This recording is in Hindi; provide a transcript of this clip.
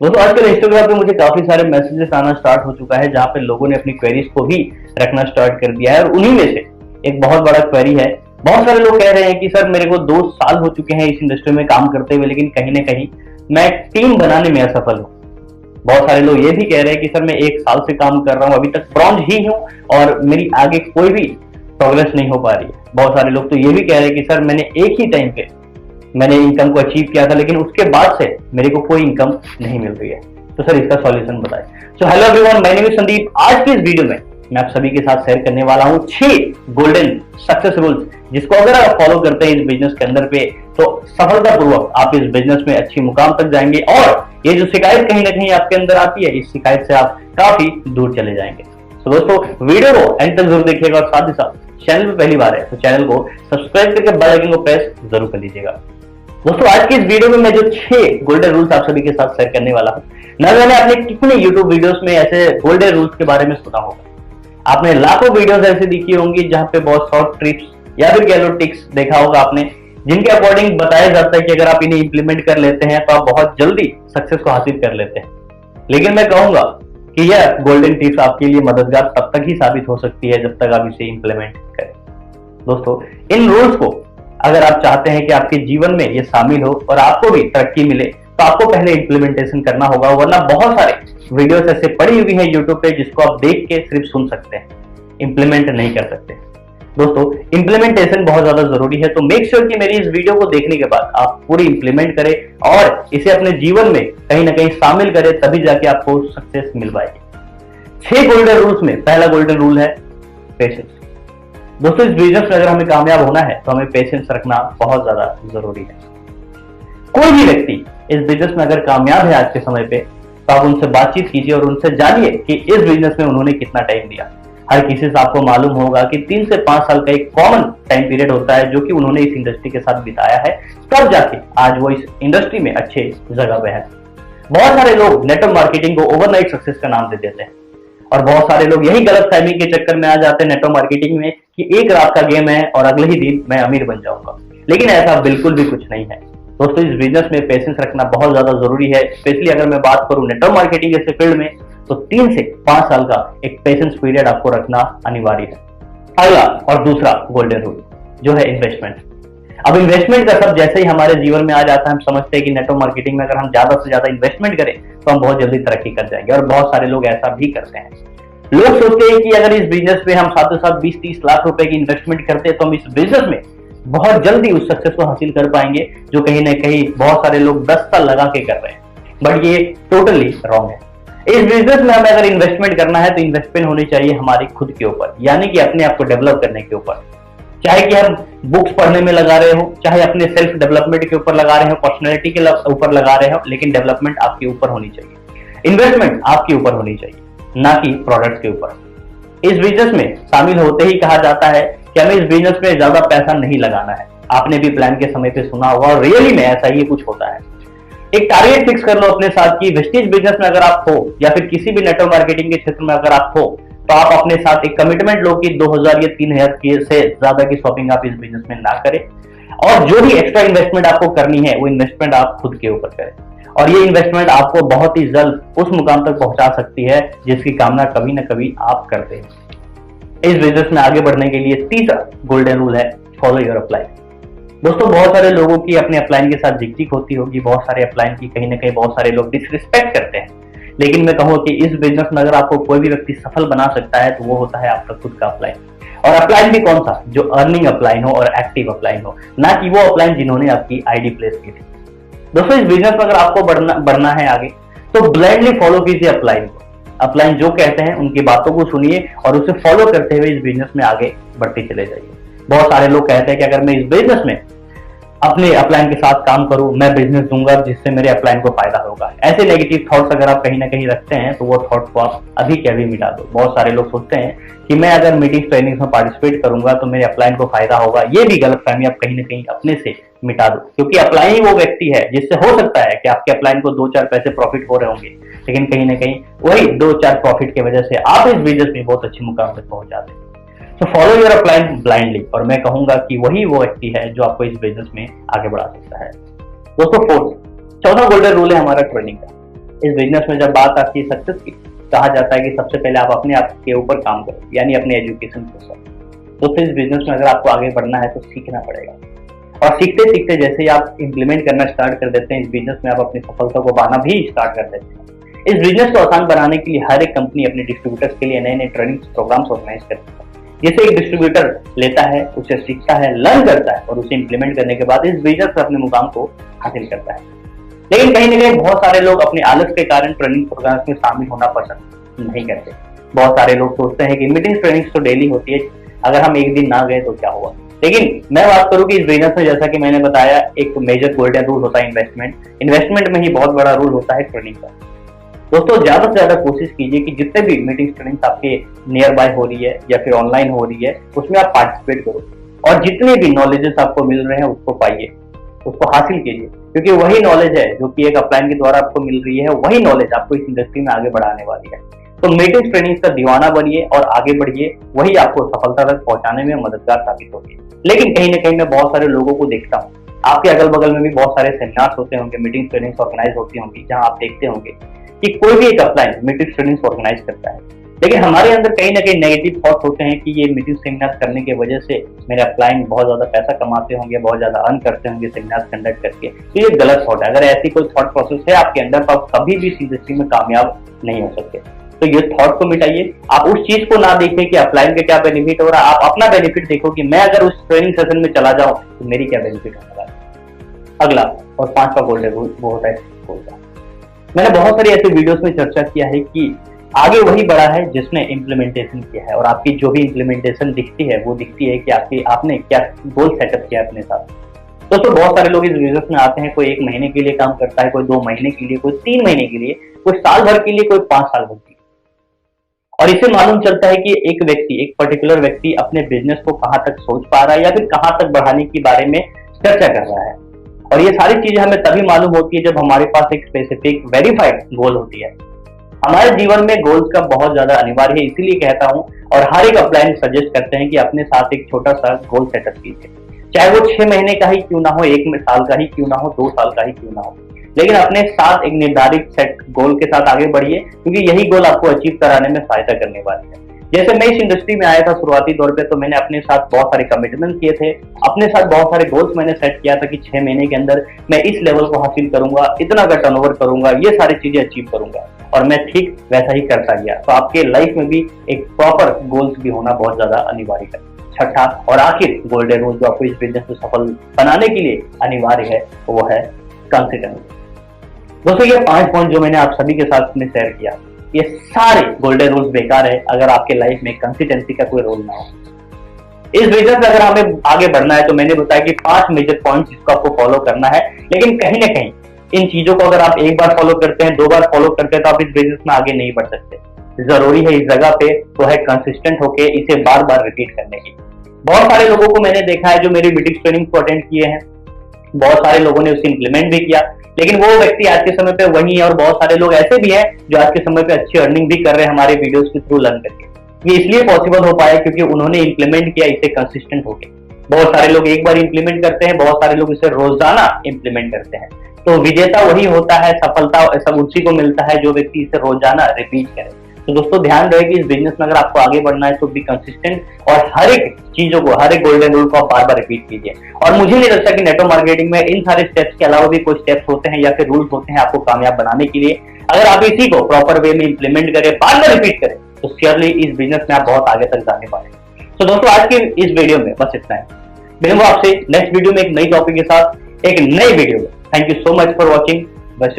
दोस्तों आजकल इंस्टाग्राम पे मुझे काफी सारे मैसेजेस आना स्टार्ट हो चुका है जहां पे लोगों ने अपनी क्वेरीज को भी रखना स्टार्ट कर दिया है और उन्हीं में से एक बहुत बड़ा क्वेरी है। बहुत सारे लोग कह रहे हैं कि सर मेरे को 2 साल हो चुके हैं इस इंडस्ट्री में काम करते हुए, लेकिन कहीं ना कहीं मैं टीम बनाने में असफल हूँ। बहुत सारे लोग ये भी कह रहे हैं कि सर मैं 1 साल से काम कर रहा हूँ, अभी तक ब्रॉन्ज ही हूँ और मेरी आगे कोई भी प्रोग्रेस नहीं हो पा रही है। बहुत सारे लोग तो ये भी कह रहे हैं कि सर मैंने एक ही टाइम पे मैंने इनकम को अचीव किया था, लेकिन उसके बाद से मेरे को कोई इनकम नहीं मिल रही है। तो सर इसका सॉल्यूशन बताएं। So hello everyone, my name is Sandeep. आज की इस वीडियो में मैं आप सभी के साथ शेयर करने वाला हूं 6 गोल्डन सक्सेस रूल्स, जिसको अगर आप फॉलो करते हैं इस बिजनेस के अंदर पे तो सफलतापूर्वक आप इस बिजनेस में अच्छी मुकाम तक जाएंगे और ये जो शिकायत कहीं ना कहीं आपके अंदर आती है, इस शिकायत से आप काफी दूर चले जाएंगे। तो दोस्तों वीडियो को एंड तक जरूर देखिएगा और साथ ही साथ चैनल पे पहली बार है तो चैनल को सब्सक्राइब करके बेल आइकन को प्रेस जरूर कर लीजिएगा। दोस्तों आज की इस वीडियो में मैं जो 6 गोल्डन रूल्स आप सभी के साथ शेयर करने वाला हूं, न जाने आपने कितने YouTube वीडियोस में ऐसे गोल्डन रूल्स के बारे में सुना होगा। आपने लाखों वीडियोस ऐसे देखी होंगी जहां पे बहुत शॉर्ट ट्रिप्स या फिर कह लो टिक्स देखा होगा आपने, जिनके अकॉर्डिंग बताया जाता है कि अगर आप इन्हें इंप्लीमेंट कर लेते हैं तो आप बहुत जल्दी सक्सेस को हासिल कर लेते हैं। लेकिन मैं कहूंगा कि यह गोल्डन टिप्स आपके लिए मददगार तब तक ही साबित हो सकती है जब तक आप इसे इंप्लीमेंट करें। दोस्तों इन रूल्स को अगर आप चाहते हैं कि आपके जीवन में ये शामिल हो और आपको भी तरक्की मिले तो आपको पहले इंप्लीमेंटेशन करना होगा, वरना बहुत सारे वीडियोस ऐसे पड़ी हुई है यूट्यूब पे जिसको आप देख के सिर्फ सुन सकते हैं, इंप्लीमेंट नहीं कर सकते। दोस्तों इंप्लीमेंटेशन बहुत ज्यादा जरूरी है, तो मेक श्योर कि मेरी इस वीडियो को देखने के बाद आप पूरी इंप्लीमेंट करें और इसे अपने जीवन में कहीं ना कहीं शामिल करें, तभी जाके आपको सक्सेस मिल पाएगी। 6 गोल्डन रूल्स में पहला गोल्डन रूल है पेशेंस। दोस्तों इस बिजनेस में अगर हमें कामयाब होना है तो हमें पेशेंस रखना बहुत ज्यादा जरूरी है। कोई भी व्यक्ति इस बिजनेस में अगर कामयाब है आज के समय पे तो आप उनसे बातचीत कीजिए और उनसे जानिए कि इस बिजनेस में उन्होंने कितना टाइम दिया। हर किसी से आपको मालूम होगा कि 3 से 5 साल का एक कॉमन टाइम पीरियड होता है जो कि उन्होंने इस इंडस्ट्री के साथ बिताया है, तब जाके आज वो इस इंडस्ट्री में अच्छे जगह पे है। बहुत सारे लोग नेटवर्क मार्केटिंग को ओवरनाइट सक्सेस का नाम दे देते हैं और बहुत सारे लोग यही गलत फहमी के चक्कर में आ जाते हैं नेटवर्क मार्केटिंग में कि एक रात का गेम है और अगले ही दिन मैं अमीर बन जाऊंगा, लेकिन ऐसा बिल्कुल भी कुछ नहीं है। दोस्तों इस बिजनेस में पेशेंस रखना बहुत ज्यादा जरूरी है, स्पेशली अगर मैं बात करूं नेटवर्क मार्केटिंग जैसे फील्ड में तो 3 से 5 साल का एक पेशेंस पीरियड आपको रखना अनिवार्य है। अगला और दूसरा गोल्डन रूल जो है इन्वेस्टमेंट। अब इन्वेस्टमेंट का सब जैसे ही हमारे जीवन में आ जाता है, हम समझते हैं कि नेटवर्क मार्केटिंग में अगर हम ज्यादा से ज्यादा इन्वेस्टमेंट करें तो हम बहुत जल्दी तरक्की कर जाएंगे और बहुत सारे लोग ऐसा भी करते हैं। लोग सोचते हैं कि अगर इस बिजनेस में हम साथ 20-30 लाख रुपए की इन्वेस्टमेंट करते हैं तो हम इस बिजनेस में बहुत जल्दी उस सक्सेस को हासिल कर पाएंगे, जो कहीं ना कहीं बहुत सारे लोग 10 साल लगा के कर रहे हैं, बट ये टोटली रॉन्ग है। इस बिजनेस में हमें अगर इन्वेस्टमेंट करना है तो इन्वेस्टमेंट होनी चाहिए हमारी खुद के ऊपर, यानी कि अपने आप को डेवलप करने के ऊपर। चाहे कि हम बुक्स पढ़ने में लगा रहे हो, चाहे अपने सेल्फ डेवलपमेंट के ऊपर लगा रहे हो, पर्सनैलिटी के ऊपर लगा रहे हो, लेकिन डेवलपमेंट आपके ऊपर होनी चाहिए, इन्वेस्टमेंट आपके ऊपर होनी चाहिए, ना कि प्रोडक्ट के ऊपर। इस बिजनेस में शामिल होते ही कहा जाता है कि हमें इस बिजनेस में ज्यादा पैसा नहीं लगाना है। आपने भी प्लान के समय पे सुना होगा और रियली में ऐसा ही कुछ होता है। एक टारगेट फिक्स कर लो अपने साथ की वेस्टेज बिजनेस में अगर आप हो या फिर किसी भी नेटवर्क मार्केटिंग के क्षेत्र में अगर आप हो तो आप अपने साथ एक कमिटमेंट लो कि 2000 या 3000 से ज्यादा की शॉपिंग आप इस बिजनेस में ना करें और जो भी एक्स्ट्रा इन्वेस्टमेंट आपको करनी है वो इन्वेस्टमेंट आप खुद के ऊपर करें और ये इन्वेस्टमेंट आपको बहुत ही जल्द उस मुकाम तक पहुंचा सकती है जिसकी कामना कभी ना कभी आप करते हैं। इस बिजनेस में आगे बढ़ने के लिए तीसरा गोल्डन रूल है फॉलो योर अपलाइन। दोस्तों बहुत सारे लोगों की अपने अपलाइन के साथ झिकझिक होती होगी, बहुत सारे अपलाइन की कहीं ना कहीं बहुत सारे लोग डिसरिस्पेक्ट करते हैं, लेकिन मैं कहूँ कि इस बिजनेस में अगर आपको कोई भी व्यक्ति सफल बना सकता है तो वो होता है आपका खुद का अपलाइन। और अपलाइन भी कौन सा, जो अर्निंग अपलाइन हो और एक्टिव अपलाइन हो, ना कि वो अपलाइन जिन्होंने आपकी आईडी प्लेस की थी। दोस्तों इस बिजनेस में अगर आपको बढ़ना है आगे तो ब्लाइंडली फॉलो कीजिए अपलाइन को। अपलाइन जो कहते हैं उनकी बातों को सुनिए और उसे फॉलो करते हुए इस बिजनेस में आगे बढ़ते चले जाइए। बहुत सारे लोग कहते हैं कि अगर मैं इस बिजनेस में अपने अपलाइन के साथ काम करूं, मैं बिजनेस दूंगा जिससे मेरे अपलाइन को फायदा होगा। ऐसे नेगेटिव थॉट्स अगर आप कहीं ना कहीं रखते हैं तो वो थॉट्स को आप अभी के अभी मिटा दो। बहुत सारे लोग सोचते हैं कि मैं अगर मीटिंग ट्रेनिंग में पार्टिसिपेट करूंगा तो मेरे अपलाइन को फायदा होगा। ये भी गलतफहमी आप कहीं ना कहीं अपने से मिटा दो, क्योंकि अपलाइन ही वो व्यक्ति है जिससे हो सकता है कि आपके अपलाइन को 2-4 पैसे प्रॉफिट हो रहे होंगे, लेकिन कहीं ना कहीं वही 2-4 प्रॉफिट की वजह से आप इस बिजनेस में बहुत अच्छी मुकाम तक पहुंच जाते हैं। तो फॉलो योर अपलाइन ब्लाइंडली, और मैं कहूंगा कि वही वो व्यक्ति है जो आपको इस बिजनेस में आगे बढ़ा सकता है। दोस्तों चौथा गोल्डन रूल है हमारा ट्रेनिंग का। इस बिजनेस में जब बात आती है सक्सेस की, कहा जाता है कि सबसे पहले आप अपने आप के ऊपर काम करो, यानी अपने एजुकेशन के साथ। दोस्तों, इस बिजनेस में अगर आपको आगे बढ़ना है तो सीखना पड़ेगा, और सीखते सीखते जैसे ही आप इंप्लीमेंट करना स्टार्ट कर देते हैं इस बिजनेस में, आप अपनी सफलता को पाना भी स्टार्ट कर देते हैं। इस बिजनेस को आसान बनाने के लिए हर एक कंपनी अपने डिस्ट्रीब्यूटर्स के लिए नए नए ट्रेनिंग प्रोग्राम्स ऑर्गेनाइज करती है। जैसे एक डिस्ट्रीब्यूटर लेता है, उसे सीखता है, लर्न करता है और उसे इंप्लीमेंट करने के बाद इस बिजनेस में अपने मुकाम को हासिल करता है। लेकिन कहीं ना कहीं बहुत सारे लोग अपने आलस के कारण ट्रेनिंग प्रोग्राम्स में शामिल होना पसंद नहीं करते। बहुत सारे लोग सोचते हैं कि मीटिंग ट्रेनिंग तो डेली होती है, अगर हम एक दिन ना गए तो क्या हुआ। लेकिन मैं बात करूं कि इस बिजनेस में, जैसा कि मैंने बताया, एक मेजर गोल्डन रूल होता है इन्वेस्टमेंट में ही बहुत बड़ा रूल होता है ट्रेनिंग का। दोस्तों, ज्यादा से ज्यादा कोशिश कीजिए कि जितने भी मीटिंग ट्रेनिंग आपके नियर बाय हो रही है या फिर ऑनलाइन हो रही है उसमें आप पार्टिसिपेट करो, और जितने भी नॉलेजेस आपको मिल रहे हैं उसको पाइए, उसको हासिल कीजिए, क्योंकि वही नॉलेज है जो कि एक अपलाइन के द्वारा आपको मिल रही है, वही नॉलेज आपको इस इंडस्ट्री में आगे बढ़ाने वाली है। तो मीटिंग ट्रेनिंग का दीवाना बनिए और आगे बढ़िए, वही आपको सफलता तक पहुंचाने में मददगार साबित होगी। लेकिन कहीं ना कहीं मैं बहुत सारे लोगों को देखता हूँ, आपके अगल बगल में भी बहुत सारे सेमिनार्स होते होंगे, मीटिंग ट्रेनिंग ऑर्गेनाइज होती होंगी, जहां आप देखते होंगे कि कोई भी एक अपलाइन मीटिंग ट्रेनिंग ऑर्गेनाइज करता है, लेकिन हमारे अंदर कहीं ना कहीं नेगेटिव थॉट होते हैं कि ये मीटिंग सेमिनार करने की वजह से मेरे अपलाइन बहुत ज्यादा पैसा कमाते होंगे, बहुत ज्यादा अर्न करते होंगे सेमिनार कंडक्ट करके। तो ये गलत थॉट है। अगर ऐसी कोई थॉट प्रोसेस है आपके अंदर तो आप कभी भी इस इंडस्ट्री में कामयाब नहीं हो सकते। तो ये थॉट को मिटाइए। आप उस चीज को ना देखें कि अपलाइन का क्या बेनिफिट हो रहा है, आप अपना बेनिफिट देखो कि मैं अगर उस ट्रेनिंग सेशन में चला जाऊं तो मेरी क्या बेनिफिट होने वाला है। अगला और पांचवा गोल्डन रूल वो होता है गोल्ड। मैंने बहुत सारी ऐसे वीडियोस में चर्चा किया है कि आगे वही बढ़ा है जिसने इम्प्लीमेंटेशन किया है, और आपकी जो भी इम्प्लीमेंटेशन दिखती है वो दिखती है कि आपने क्या गोल सेटअप किया अपने साथ। दोस्तों, बहुत सारे लोग इस बिजनेस में आते हैं, कोई 1 महीने के लिए काम करता है, कोई 2 महीने के लिए, कोई 3 महीने के लिए, कोई साल भर के लिए, कोई 5 साल भर के लिए, और इसे मालूम चलता है कि एक पर्टिकुलर व्यक्ति अपने बिजनेस को कहां तक सोच पा रहा है या फिर कहां तक बढ़ाने के बारे में चर्चा कर रहा है। और ये सारी चीजें हमें तभी मालूम होती है जब हमारे पास एक स्पेसिफिक वेरीफाइड गोल होती है। हमारे जीवन में गोल्स का बहुत ज्यादा अनिवार्य है, इसीलिए कहता हूं, और हर एक अपलाइन सजेस्ट करते हैं कि अपने साथ एक छोटा सा गोल सेटअप कीजिए, चाहे वो 6 महीने का ही क्यों ना हो, 1 साल का ही क्यों ना हो, 2 साल का ही क्यों ना हो, लेकिन अपने साथ एक निर्धारित सेट गोल के साथ आगे बढ़िए, क्योंकि यही गोल आपको अचीव कराने में सहायता करने वाली है। जैसे मैं इस इंडस्ट्री में आया था शुरुआती तौर पे, तो मैंने अपने साथ बहुत सारे कमिटमेंट किए थे, अपने साथ बहुत सारे गोल्स मैंने सेट किया था कि 6 महीने के अंदर मैं इस लेवल को हासिल करूंगा, इतना का टर्नओवर करूंगा, ये सारी चीजें अचीव करूंगा, और मैं ठीक वैसा ही करता गया। तो आपके लाइफ में भी एक प्रॉपर गोल्स भी होना बहुत ज्यादा अनिवार्य है। छठा और आखिर गोल्डन रूल जो आपको इस बिजनेस को सफल बनाने के लिए अनिवार्य है वो है कंसिस्टेंसी। दोस्तों, ये 5 पॉइंट जो मैंने आप सभी के साथ में शेयर किया, ये सारे गोल्डन रूल्स बेकार है अगर आपके लाइफ में कंसिस्टेंसी का कोई रोल ना हो। इस बिजनेस में अगर हमें आगे बढ़ना है तो मैंने बताया कि 5 मेजर पॉइंट जिसको आपको फॉलो करना है, लेकिन कहीं ना कहीं इन चीजों को अगर आप एक बार फॉलो करते हैं, 2 बार फॉलो करते हैं, तो आप इस बिजनेस में आगे नहीं बढ़ सकते। जरूरी है इस जगह पे तो है कंसिस्टेंट होके इसे बार बार रिपीट करने की। बहुत सारे लोगों को मैंने देखा है जो मेरी मीटिंग ट्रेनिंग को अटेंड किए हैं, बहुत सारे लोगों ने उसे इंप्लीमेंट भी किया, लेकिन वो व्यक्ति आज के समय पे वही है, और बहुत सारे लोग ऐसे भी हैं जो आज के समय पे अच्छी अर्निंग भी कर रहे हैं हमारे वीडियोस के थ्रू लर्न करके। ये इसलिए पॉसिबल हो पाया क्योंकि उन्होंने इंप्लीमेंट किया इसे कंसिस्टेंट होके। बहुत सारे लोग एक बार इंप्लीमेंट करते हैं, बहुत सारे लोग इसे रोजाना इंप्लीमेंट करते हैं। तो विजेता वही होता है, सफलता सब उसी को मिलता है जो व्यक्ति इसे रोजाना रिपीट करे। तो दोस्तों, ध्यान रहे कि इस बिजनेस में अगर आपको आगे बढ़ना है तो बी कंसिस्टेंट, और हर एक चीजों को, हर एक गोल्डन रूल को आप बार बार रिपीट कीजिए। और मुझे नहीं लगता कि नेटवर्क मार्केटिंग में इन सारे स्टेप्स के अलावा भी कोई स्टेप्स होते हैं या फिर रूल्स होते हैं आपको कामयाब बनाने के लिए। अगर आप इसी को प्रॉपर वे में इंप्लीमेंट करें, बार बार रिपीट करें, तो श्योरली इस बिजनेस में आप बहुत आगे तक जाने पाएंगे। तो दोस्तों, आज की इस वीडियो में बस इतना है। मिलूंगा आपसे नेक्स्ट वीडियो में एक नई टॉपिक के साथ, एक नई वीडियो में। Thank you so much for watching. बस